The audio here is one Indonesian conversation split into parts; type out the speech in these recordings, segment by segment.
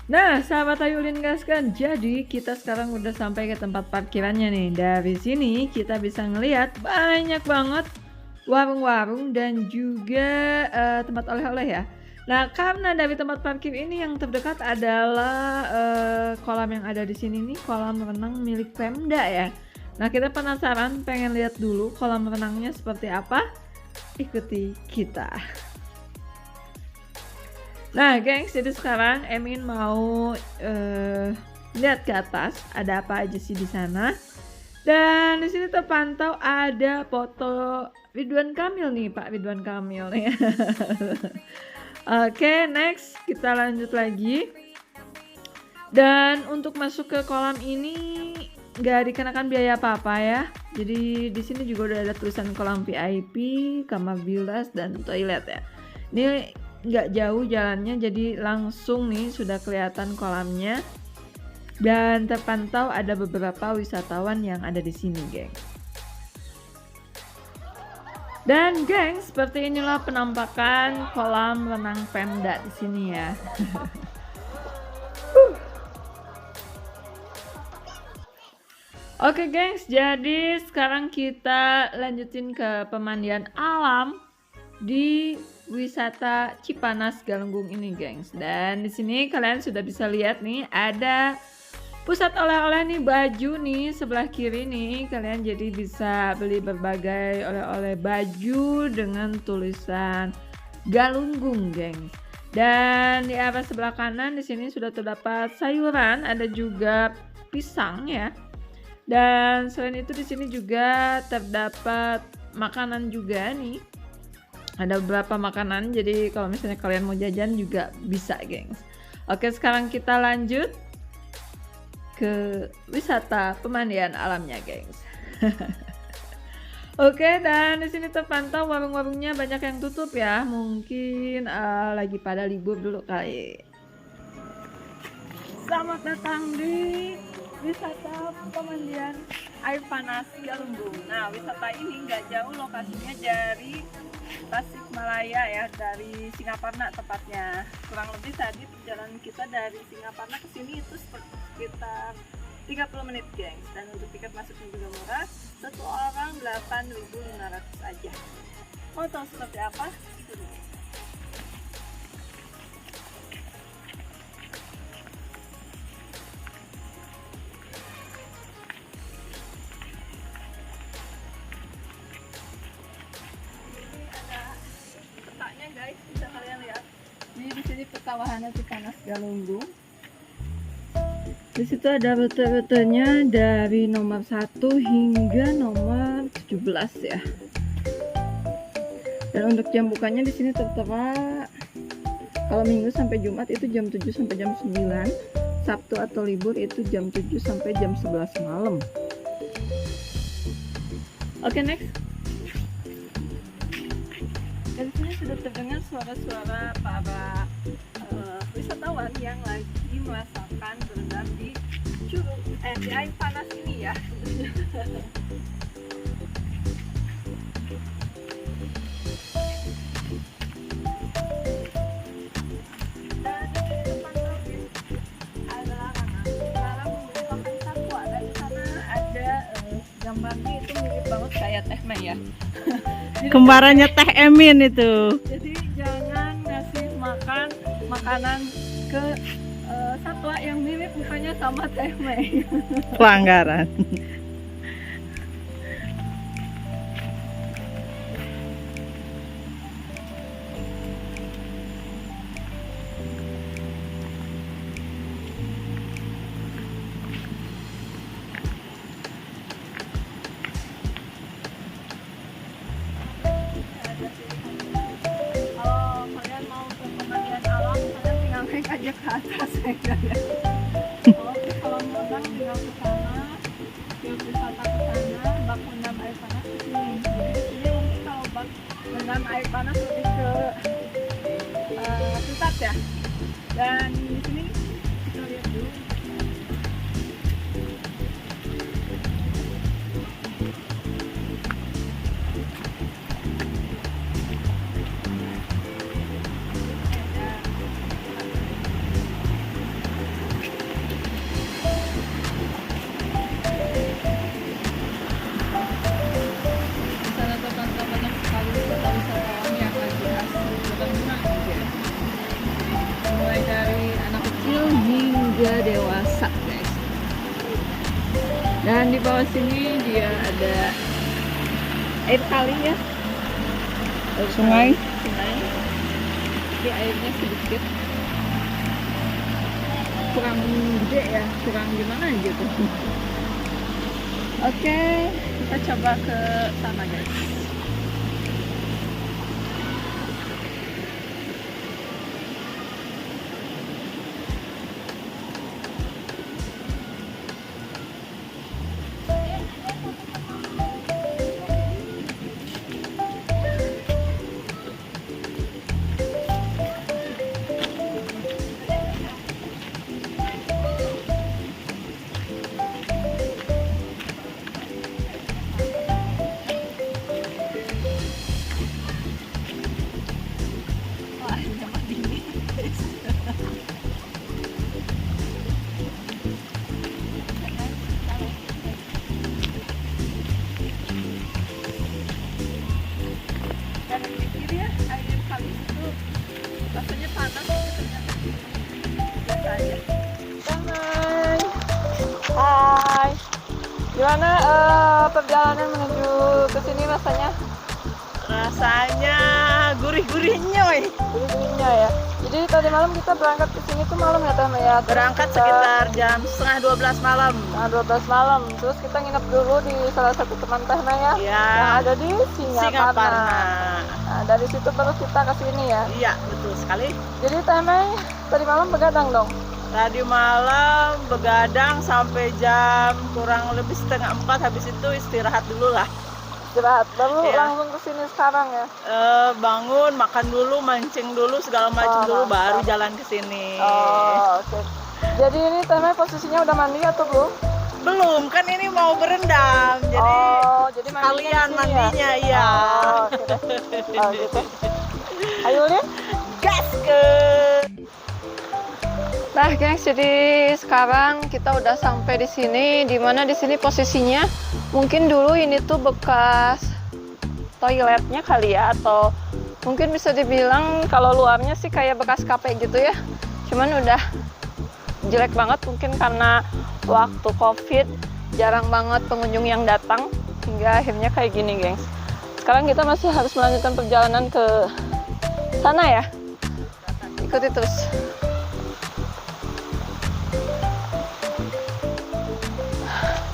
Nah, sahabat Ayu Ulin gaskan, jadi kita sekarang udah sampai ke tempat parkirannya nih. Dari sini kita bisa ngelihat banyak banget warung-warung dan juga tempat oleh-oleh ya. Nah, karena dari tempat parkir ini yang terdekat adalah kolam yang ada di sini nih, kolam renang milik Pemda ya. Nah, kita penasaran pengen lihat dulu kolam renangnya seperti apa? Ikuti kita. Nah, gengs, jadi sekarang Emin mau lihat ke atas ada apa aja sih di sana. Dan di sini terpantau ada foto Ridwan Kamil nih, Pak Ridwan Kamil nih. Oke, next kita lanjut lagi. Dan untuk masuk ke kolam ini nggak dikenakan biaya apa-apa ya. Jadi di sini juga udah ada tulisan kolam VIP, kamar bilas dan toilet ya. Ini nggak jauh jalannya, jadi langsung nih sudah kelihatan kolamnya. Dan terpantau ada beberapa wisatawan yang ada di sini, geng. Dan geng, seperti inilah penampakan kolam renang Pemda di sini ya. Oke gengs, jadi sekarang kita lanjutin ke pemandian alam di wisata Cipanas Galunggung ini, gengs. Dan di sini kalian sudah bisa lihat nih ada pusat oleh-oleh nih, baju nih sebelah kiri nih. Kalian jadi bisa beli berbagai oleh-oleh baju dengan tulisan Galunggung, gengs. Dan di arah sebelah kanan di sini sudah terdapat sayuran, ada juga pisang ya. Dan selain itu di sini juga terdapat makanan juga nih. Ada beberapa makanan, jadi kalau misalnya kalian mau jajan juga bisa, gengs. Oke, sekarang kita lanjut ke wisata pemandian alamnya, gengs. Oke, dan di sini terpantau warung-warungnya banyak yang tutup ya. Mungkin lagi pada libur dulu kali. Selamat datang di wisata pemandian air panas Galunggung. Nah, wisata ini nggak jauh lokasinya dari Tasikmalaya ya, dari Singaparna tepatnya. Kurang lebih tadi perjalanan kita dari Singaparna ke sini itu sekitar 30 menit, gengs. Dan untuk tiket masuknya juga murah, satu orang 8.500 aja. Mau tahu seperti apa? Guys, bisa kalian lihat. Ini di sini peta wahana Cipanas Galunggung. Di situ ada rute-rutenya dari nomor 1 hingga nomor 17 ya. Dan untuk jam bukanya di sini tertera kalau Minggu sampai Jumat itu jam 7 sampai jam 9. Sabtu atau libur itu jam 7 sampai jam 11 malam. Oke, next. Dan sini sudah terdengar suara-suara para wisatawan yang lagi merasakan berendam di di air panas ini ya. Dan di depan lagi ada larangan menggunakan satwa, dan di sana ada gambarnya itu mirip banget kayak Teh Mei ya. Kembarannya Teh Emin itu. Jadi jangan ngasih makan makanan ke satwa yang mirip mukanya sama Teh Mei. Pelanggaran. Kalau kalian mau ke pemandian alam, kalian tinggal naik aja ke atas ya. Kalau mau renang tinggal ke sana, ke wisata ke sana, bak rendam air panas ke sini. Jadi di sini mungkin kalau bak rendam air panas lebih ke pusat ya. Dan di sini kita lihat dulu. juga dewasa guys. Dan di bawah sini dia ada air kali ya, air Sungai. sungai. Tapi airnya sedikit, kurang gede ya, kurang gimana gitu. Oke, kita coba ke sana guys. Wah, ini tempat dingin guys. Dan pikir ya, air kali itu rasanya panas, tapi ternyata biasa aja. Hai. Hai. Gimana perjalanan menuju ke sini rasanya? Rasanya gurih-gurih nyoy. Gurih-gurihnya ya. Jadi tadi malam kita berangkat ke sini tuh malam ya Teh ya. Terus Berangkat kita- sekitar jam setengah 12 malam. Nah, 12 malam. Terus kita nginep dulu di salah satu teman Teh ya. Iya. Yang ada di Singaparna. Singaparna. Nah, dari situ baru kita ke sini ya. Iya, betul sekali. Jadi Teh Mei tadi malam begadang dong. Tadi malam begadang sampai jam kurang lebih setengah 4. Habis itu istirahat dulu lah. Istirahat. Baru Iya. langsung ke sini sekarang ya. Bangun, makan dulu, mancing dulu, segala macam Oh, dulu, mantap. baru jalan ke sini. Oh, oke. Jadi ini Teh Mei posisinya udah mandi atau belum? Belum, kan ini mau berendam, jadi oh, jadi mandinya sekalian di sini ya? mandinya, iya. Oh, oke deh. Oh, gitu. Ayo Lin. Gas ke. Nah, guys, jadi sekarang kita udah sampai di sini. Di mana di sini posisinya mungkin dulu ini tuh bekas toiletnya kali ya, atau mungkin bisa dibilang kalau luarnya sih kayak bekas kafe gitu ya. Cuman udah jelek banget mungkin karena waktu Covid jarang banget pengunjung yang datang hingga akhirnya kayak gini, gengs. Sekarang kita masih harus melanjutkan perjalanan ke sana ya. Ikuti terus.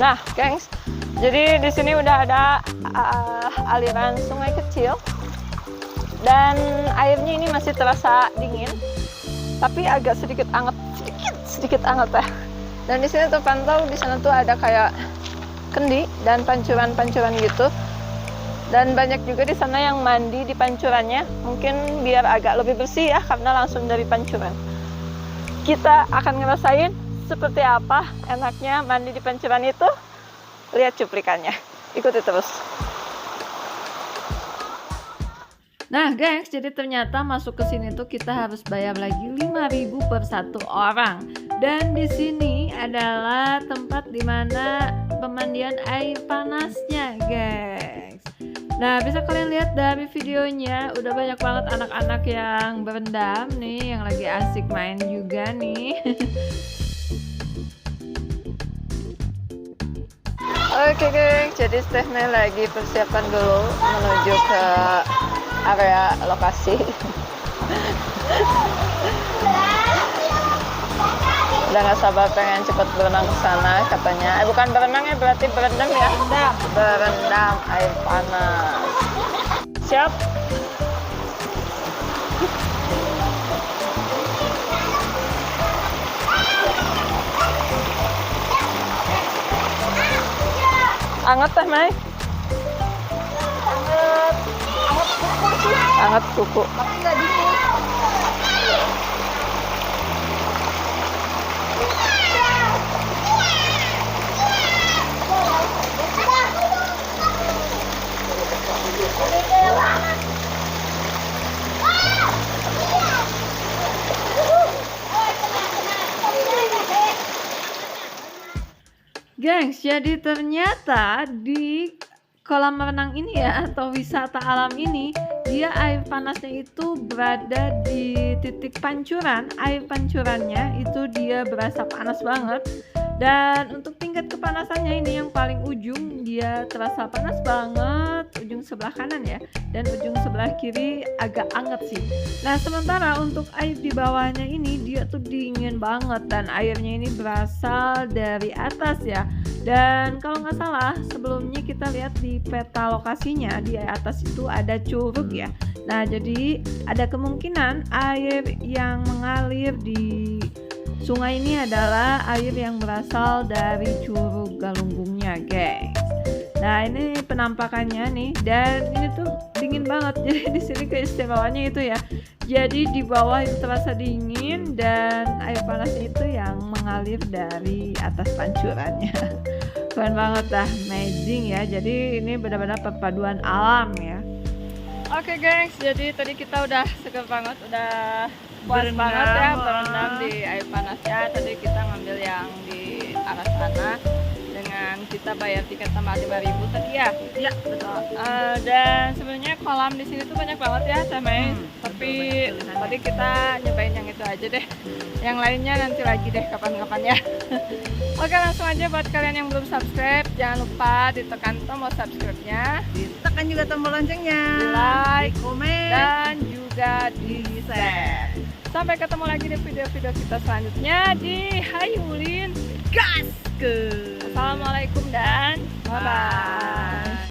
Nah, gengs, jadi di sini udah ada aliran sungai kecil dan airnya ini masih terasa dingin, tapi agak sedikit anget, sedikit anget ya. Dan di sini terpantau di sana tuh ada kayak kendi dan pancuran-pancuran gitu. Dan banyak juga di sana yang mandi di pancurannya, mungkin biar agak lebih bersih ya karena langsung dari pancuran. Kita akan ngerasain seperti apa enaknya mandi di pancuran itu. Lihat cuplikannya, ikuti terus. Nah, gengs, jadi ternyata masuk ke sini tuh kita harus bayar lagi 5.000 per satu orang. Dan di sini adalah tempat dimana pemandian air panasnya, gengs. Nah, bisa kalian lihat dari videonya, udah banyak banget anak-anak yang berendam nih, yang lagi asik main juga nih. Oke, gengs, jadi Teh Mei lagi persiapan dulu menuju ke area lokasi. Udah gak sabar pengen cepet berenang ke sana katanya. Bukan berenang ya, berarti berendam ya. Berendam air panas. Siap? Anget Teh Mei? Anget kuku. Tapi nggak dingin. Gengs, jadi ternyata di kolam renang ini ya, atau wisata alam ini, dia air panasnya itu berada di titik pancuran. Air pancurannya itu dia berasa panas banget. Dan untuk tingkat kepanasannya ini yang paling ujung dia terasa panas banget, ujung sebelah kanan ya, dan ujung sebelah kiri agak anget sih. Nah sementara untuk air di bawahnya ini dia tuh dingin banget dan airnya ini berasal dari atas ya. Dan kalau nggak salah sebelumnya kita lihat di peta lokasinya di atas itu ada curug ya. Nah jadi ada kemungkinan air yang mengalir di sungai ini adalah air yang berasal dari Curug Galunggungnya, guys. Nah, ini penampakannya nih, dan ini tuh dingin banget. Jadi di sini keistimewaannya itu ya. Jadi di bawah itu terasa dingin dan air panasnya itu yang mengalir dari atas pancurannya. Keren banget dah, amazing ya. Jadi ini benar-benar perpaduan alam ya. Oke guys, jadi tadi kita udah seger banget, udah puas banget ya berendam di air panasnya. Tadi kita ngambil yang di arah sana dengan kita bayar tiket tambah 5.000 tadi ya. Iya betul. Dan sebenarnya kolam di sini tuh banyak banget ya Teh. Tapi tadi kita nyobain yang itu aja deh. Yang lainnya nanti lagi deh kapan-kapan ya. Oke langsung aja buat kalian yang belum subscribe, jangan lupa ditekan tombol subscribe-nya, Tekan juga tombol loncengnya, di like, komen, dan juga di share. Sampai ketemu lagi di video-video kita selanjutnya di Hayulin gas ke. Assalamualaikum dan bye-bye.